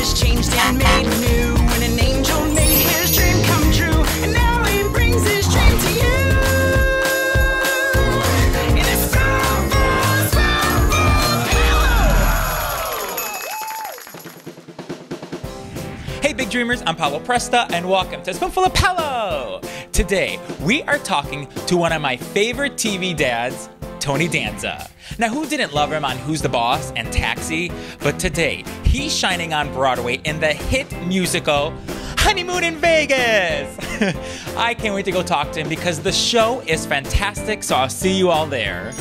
was changed and made new when an angel made his dream come true, and now he brings his dream to you. In a Spoonful Paolo. Hey big dreamers, I'm Paolo Presta and welcome to Spoonful of Paolo. Today we are talking to one of my favorite TV dads, Tony Danza. Now, who didn't love him on Who's the Boss and Taxi? But today, he's shining on Broadway in the hit musical, Honeymoon in Vegas. I can't wait to go talk to him because the show is fantastic, so I'll see you all there.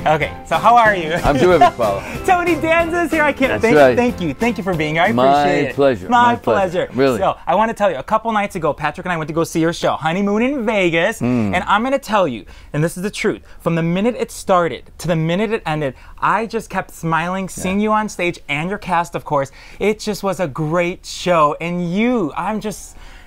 Okay, so how are you? I'm terrific, Paolo. Tony Danza's here. I can't thank you for being here. I appreciate it. Pleasure. My pleasure. Really. So I want to tell you, a couple nights ago, Patrick and I went to go see your show, Honeymoon in Vegas, and I'm going to tell you, and this is the truth, from the minute it started to the minute it ended, I just kept smiling, seeing you on stage and your cast, of course. It just was a great show, and you,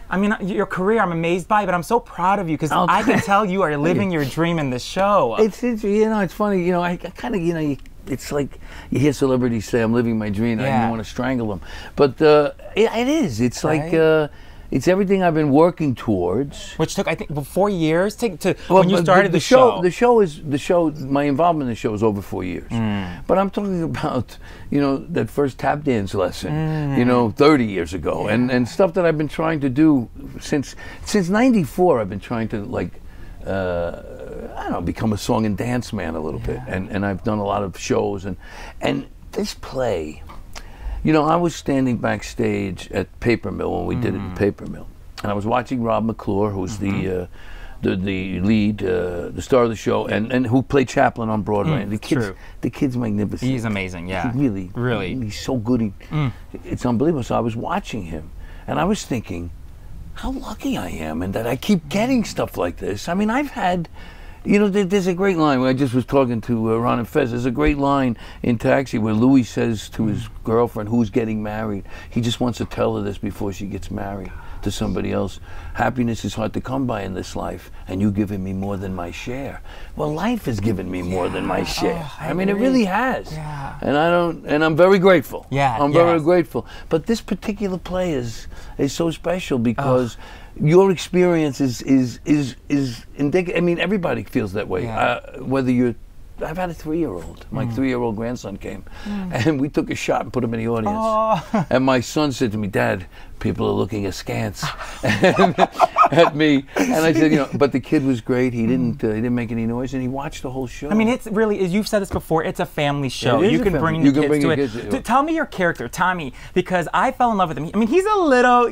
I mean, your career, I'm amazed by, but I'm so proud of you because I can tell you are living your dream in this show. It's you know, it's funny, you know, I kind of, you know, it's like you hear celebrities say, I'm living my dream, and I want to strangle them. But it is. It's like, it's everything I've been working towards. Which took, I think, 4 years when you started the show. The show, my involvement in the show is over 4 years. But I'm talking about, you know, that first tap dance lesson, you know, 30 years ago. And stuff that I've been trying to do since '94. I've been trying to, like, I don't know, become a song and dance man a little bit. And I've done a lot of shows. And this play, you know, I was standing backstage at Paper Mill when we did it in Paper Mill, and I was watching Rob McClure, who's the lead, the star of the show, and who played Chaplin on Broadway. And the kid's magnificent. He's amazing, yeah. He really, he's so good. It's unbelievable. So I was watching him, and I was thinking, how lucky I am, and that I keep getting stuff like this. I mean, I've had. You know, there's a great line where I just was talking to Ron and Fez. There's a great line in Taxi where Louis says to his girlfriend who's getting married, he just wants to tell her this before she gets married to somebody else. Happiness is hard to come by in this life, and you've given me more than my share. Well, life has given me more than my share. I mean, it really has. And I'm very grateful. I'm very grateful. But this particular play is so special because your experience is indicative. I mean, everybody feels that way. Whether you're, I've had a 3-year-old. My 3-year-old grandson came, and we took a shot and put him in the audience. And my son said to me, "Dad, people are looking askance at me." And I said, you know, but the kid was great. He didn't make any noise, and he watched the whole show. I mean, it's really, as you've said this before, it's a family show. You can bring the kids to it. Tell me your character, Tommy, because I fell in love with him. I mean, he's a little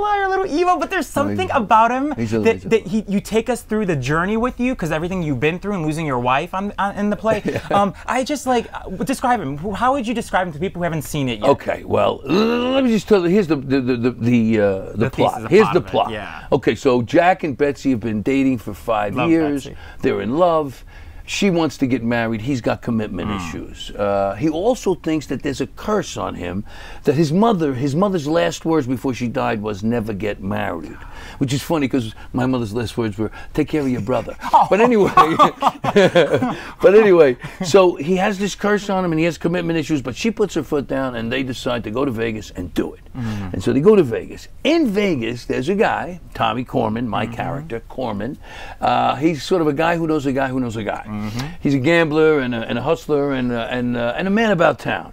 liar, a little evil, but there's something about him that you take us through the journey with you, because everything you've been through and losing your wife in the play. I just like, describe him. How would you describe him to people who haven't seen it yet? Okay, well, let me just tell you, here's the plot. Here's the plot. Okay, so Jack and Betsy have been dating for 5 years. Betsy. They're in love. She wants to get married. He's got commitment issues. He also thinks that there's a curse on him, that his mother's last words before she died was never get married, which is funny because my mother's last words were take care of your brother. But anyway, so he has this curse on him and he has commitment issues, but she puts her foot down and they decide to go to Vegas and do it. And so they go to Vegas. In Vegas, there's a guy, Tommy Corman, my character, Corman. He's sort of a guy who knows a guy who knows a guy. He's a gambler and a hustler and a man about town.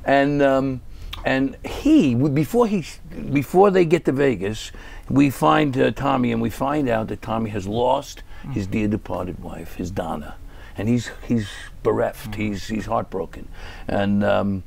And he, before they get to Vegas, we find Tommy, and we find out that Tommy has lost his dear departed wife, his Donna, and he's bereft. He's heartbroken, and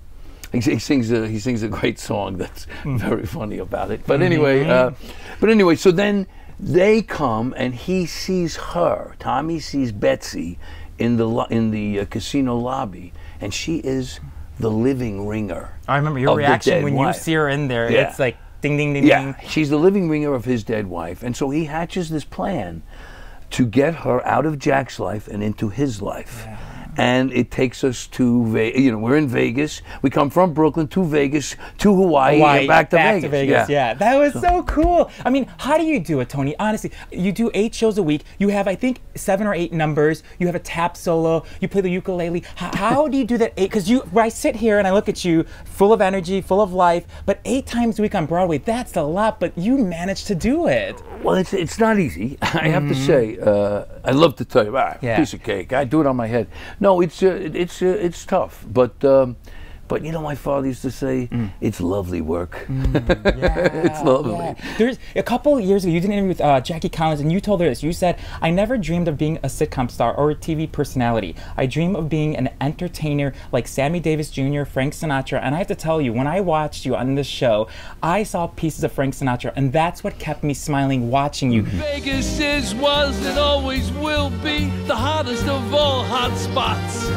he sings a great song that's very funny about it. But anyway, so then they come and he sees her. Tommy sees Betsy in the casino lobby, and she is the living ringer. I remember your reaction when you see her in there. It's like ding, ding, ding, ding. She's the living ringer of his dead wife, and so he hatches this plan to get her out of Jack's life and into his life. and it takes us to we're in Vegas. We come from Brooklyn to Vegas to Hawaii and back to Vegas. Yeah, that was so cool. I mean, how do you do it, Tony? Honestly, you do 8 shows a week. You have, I think, 7 or 8 numbers. You have a tap solo. You play the ukulele. How do you do that? Because I sit here and I look at you, full of energy, full of life. But 8 times a week on Broadway, that's a lot. But you managed to do it. Well, it's not easy. I have to say. I love to tell you, piece of cake. I do it on my head. No, it's tough. But you know, my father used to say, it's lovely work. It's lovely. Yeah. There's a couple of years ago, you did an interview with Jackie Collins, and you told her this. You said, I never dreamed of being a sitcom star or a TV personality. I dream of being an entertainer like Sammy Davis Jr., Frank Sinatra. And I have to tell you, when I watched you on this show, I saw pieces of Frank Sinatra, and that's what kept me smiling watching you. Vegas is, was, and always will be the hottest of all hot spots.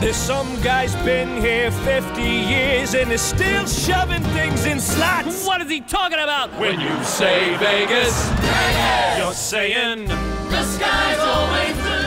There's some guy's been here 50 years and is still shoving things in slots. What is he talking about? When you say Vegas, you're saying the sky's always blue.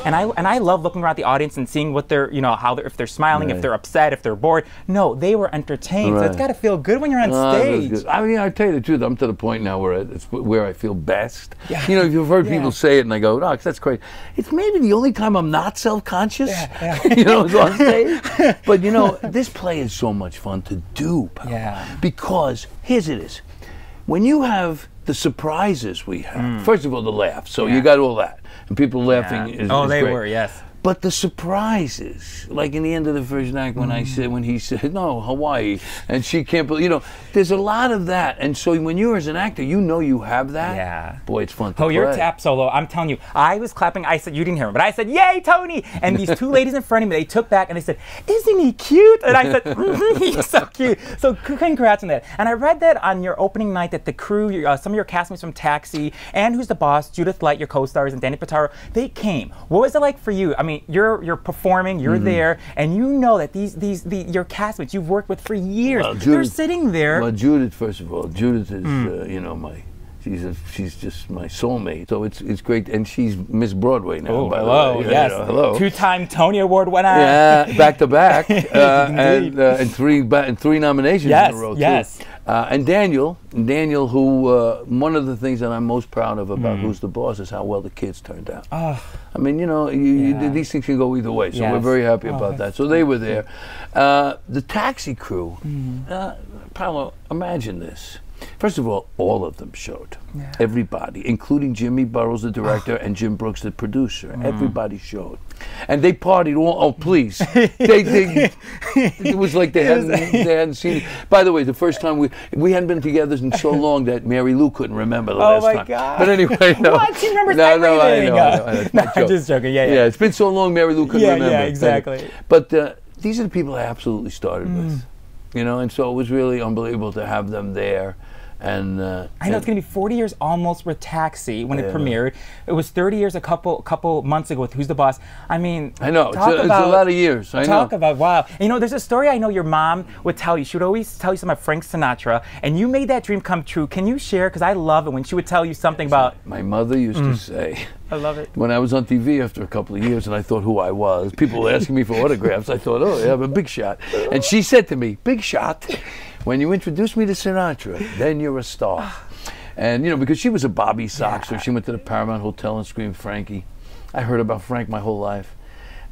And I love looking around the audience and seeing what they're, if they're smiling, if they're upset, if they're bored. No, they were entertained. So it's got to feel good when you're on stage. I mean, I tell you the truth, I'm to the point now where it's where I feel best. Yeah. You know, you've heard people say it and I go, no, that's great. It's maybe the only time I'm not self-conscious, on stage. But this play is so much fun to do, Paolo. Yeah. Because, here's it is. When you have the surprises we have, first of all, the laughs. So you got all that. And people laughing is they great. were, yes. But the surprises, like in the end of the first act when he said, no, Hawaii, and she can't believe, there's a lot of that. And so when you're as an actor, you have that. Yeah. Boy, it's fun to play. Your tap solo, I'm telling you, I was clapping. I said, you didn't hear him, but I said, yay, Tony. And these 2 ladies in front of me, they took back and they said, isn't he cute? And I said, he's so cute. So congrats on that. And I read that on your opening night that the crew, some of your castmates from Taxi, and Who's the Boss, Judith Light, your co-stars, and Danny Pitaro, they came. What was it like for you? I mean, you're performing, you're there, and you know that your castmates you've worked with for years, they're sitting there. Well, Judith, first of all, Judith is she's just my soulmate. So it's great, and she's Miss Broadway now. Oh, hello, yes, hello. 2-time Tony Award winner. Yeah, back to back, and 3 nominations in a row too. And Daniel, who one of the things that I'm most proud of about Who's the Boss is how well the kids turned out. I mean, these things can go either way, so we're very happy about that. So they were there. The Taxi crew, Paolo, imagine this. First of all of them showed. Yeah. Everybody, including Jimmy Burrows, the director, and Jim Brooks, the producer. Everybody showed. And they partied please. It was like they hadn't seen it. By the way, the first time we hadn't been together in so long that Mary Lou couldn't remember the last time. Oh my God. But anyway, no. What? She remembers everything. I know. I'm just joking. Yeah. Yeah, it's been so long Mary Lou couldn't remember. Yeah, exactly. But these are the people I absolutely started with. And so it was really unbelievable to have them there. And I know it's going to be 40 years almost with Taxi when it premiered. It was 30 years a couple months ago with Who's the Boss. I mean, I know it's a lot of years. Talk about wow. And there's a story I know your mom would tell you. She would always tell you something about Frank Sinatra, and you made that dream come true. Can you share? Because I love it when she would tell you something about. My mother used to say. I love it. When I was on TV after a couple of years and I thought who I was, people were asking me for autographs. I thought, oh, yeah, I'm a big shot. And she said to me, big shot. When you introduce me to Sinatra, then you're a star. And, because she was a Bobby Soxer, she went to the Paramount Hotel and screamed Frankie. I heard about Frank my whole life.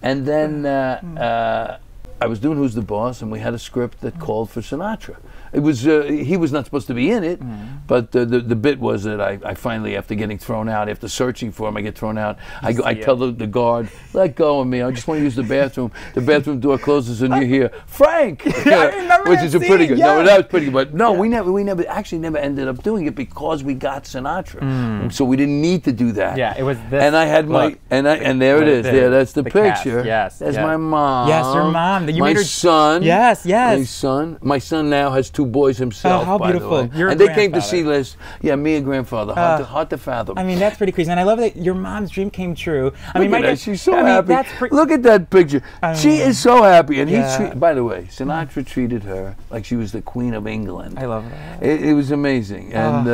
And then I was doing Who's the Boss, and we had a script that called for Sinatra. It was he was not supposed to be in it, but the bit was that I finally, after getting thrown out, after searching for him, I get thrown out. I tell the guard, let go of me. I just want to use the bathroom. The bathroom door closes, and you hear Frank, which is a pretty good. No, that was pretty good. But no, we never ended up doing it because we got Sinatra. So we didn't need to do that. Yeah, it was this. And I had and there it is. There, that's the picture. Cast. Yes, that's my mom. Yes, your mom. My son. Yes. My son now has 2 boys himself. how by the beautiful. way. You're a and they came to grandfather. see Les. Yeah, me and grandfather. Hard to fathom. I mean, that's pretty crazy. And I love that your mom's dream came true. I mean, Look at my her. dad, She's so I mean, happy. That's Look at that picture. She is so happy. And Yeah. by the way, Sinatra treated her like she was the Queen of England. I love that. It was amazing. And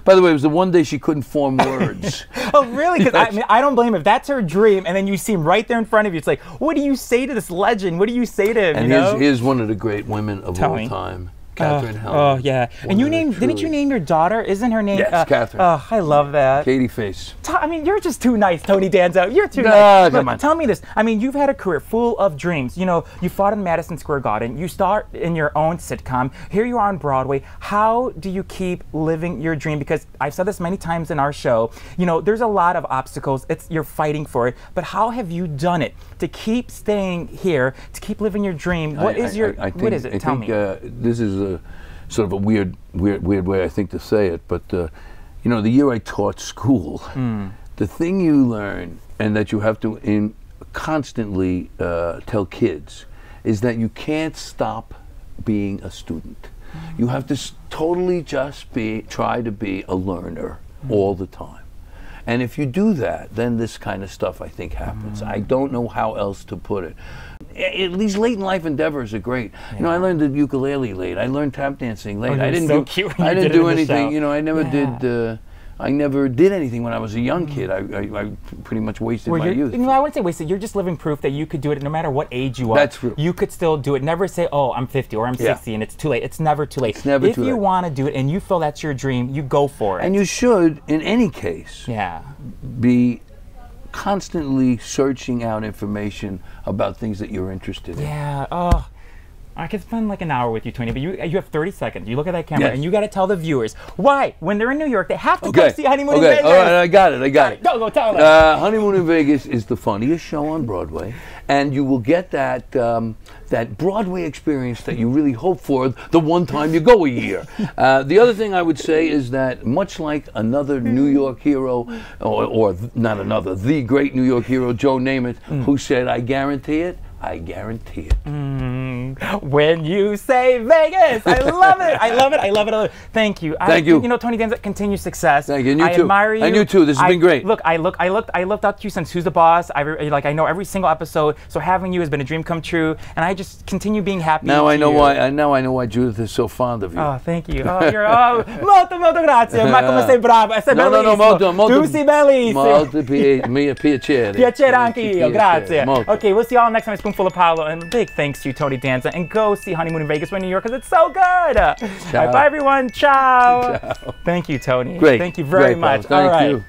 by the way, it was the one day she couldn't form words. Oh, really? Because I mean, I don't blame her. If that's her dream, and then you see him right there in front of you, it's like, what do you say to this legend? What do you say to him? And you know? here's one of the great women of Tell me. all time. Catherine Helen. Oh, yeah. And you named, didn't you name your daughter? Isn't her name? Yes, Catherine. Oh, I love that. Katie Face. I mean, you're just too nice, Tony Danza. You're too Nah, nice. come Look, on. tell me this. I mean, you've had a career full of dreams. You know, you fought in Madison Square Garden. You start in your own sitcom. Here you are on Broadway. How do you keep living your dream? Because I've said this many times in our show. You know, there's a lot of obstacles. You're fighting for it. But how have you done it to keep staying here, to keep living your dream? What is it? Tell me. This is a sort of a weird way I think to say it, but you know, the year I taught school, the thing you learn and that you have to constantly tell kids is that you can't stop being a student. You have to totally just try to be a learner all the time. And if you do that, then this kind of stuff, I think, happens. I don't know how else to put it. These late in life endeavors are great. You know, I learned the ukulele late. I learned tap dancing late. I didn't do anything. You know, I never did. I never did anything when I was a young kid. I pretty much wasted my youth. You know, I wouldn't say wasted. You're just living proof that you could do it no matter what age you are. That's true. You could still do it. Never say, oh, I'm 50 or I'm 60 and it's too late. It's never too late. It's never if too you late. want to do it and you feel that's your dream, you go for it. And you should, in any case, yeah, be constantly searching out information about things that you're interested in. Yeah. Oh. I could spend like an hour with you, Tony, but you have 30 seconds. You look at that camera and you got to tell the viewers why, when they're in New York, they have to come see Honeymoon in Vegas. All right, I got it. Go tell them. Honeymoon in Vegas is the funniest show on Broadway, and you will get that that Broadway experience that you really hope for the one time you go a year. The other thing I would say is that much like another New York hero, or not another, the great New York hero, Joe Namath, who said, "I guarantee it." I guarantee it. When you say Vegas, I love it. I love it. I love it. I love it. Thank you. Thank you. You know, Tony Danza, continued success. Thank you. And you I too. admire you. And you too. This has been great. Look, I looked up to you since Who's the Boss. I know every single episode. So having you has been a dream come true, and I just continue being happy. Now I know why. Now I know why Judith is so fond of you. Oh, thank you. Oh, you're molto grazie. Ma come sei bravo? Sei bellissimo. molto. Tu sei bellissimo. Molto piacere. Piacere anche io. Grazie. Molto. Okay, we'll see y'all next time at Spoonful of Paolo, and big thanks to you, Tony Danza, and go see Honeymoon in Vegas when New York, because it's so good. All right, bye everyone. Ciao. Ciao. Thank you, Tony. Great. Thank you very Great, much. Paolo. All right. Thank you.